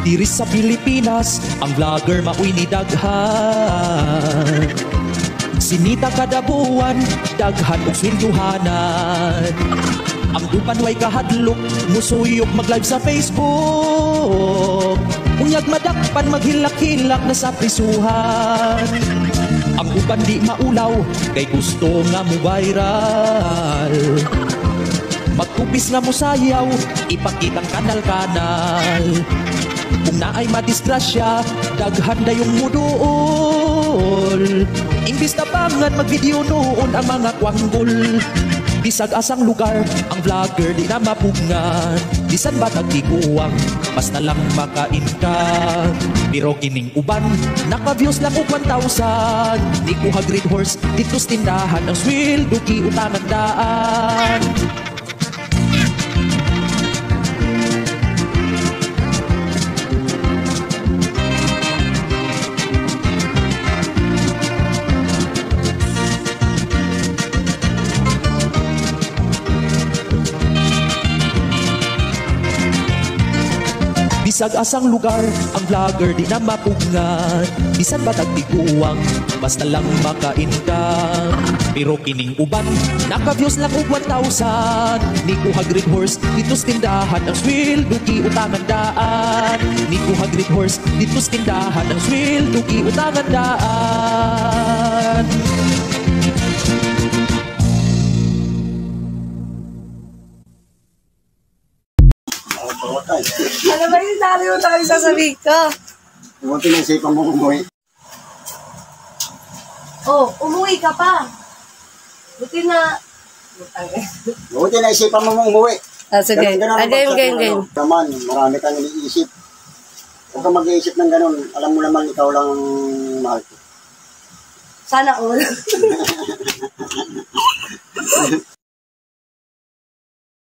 Diri sa Pilipinas, ang vlogger maoy ni daghan. Sinita kada buwan, daghan og swelduhanan. Ang uban way kahadlok, musuyok mag-live sa Facebook. Unyag madakpan maghilak-hilak na sa prisuhan. Ang uban di maulaw, kay gusto nga mo viral. Magkupis nga mo sayaw, ipakitang kanal-kanal. Kung naay madisgrasya, daghan na yung muduol. Imbis na bangan mag-video noon ang mga kwanggol. Bisag asang lugar, ang vlogger di na mapungan. Bisan ba nagtiguang, basta lang makain ka. Pero kining uban, naka-views lang og 1,000. Di kuha green horse, dito tindahan ang sweldo ki utangan daan. Bisag asang lugar, ang vlogger di na mapungan. Bisan ba tagtiguang, basta lang makain ka. Pero kining uban, naka-views lang og 1,000. Ni kuha green horse, dito tindahan ang sweldo ki utangan daan. Ni kuha green horse, dito tindahan ang sweldo ki utangan daan. Ano ba yung dali mo tayo sasabihin ko? Buti na isipan mo umuwi. Oh, umuwi ka pa. Buti na... Buti na isipan mo umuwi. Sige. Game. Naman, marami kang iniisip. Huwag kang mag-iisip ng ganun. Alam mo naman, ikaw lang mahal ko. Sana all.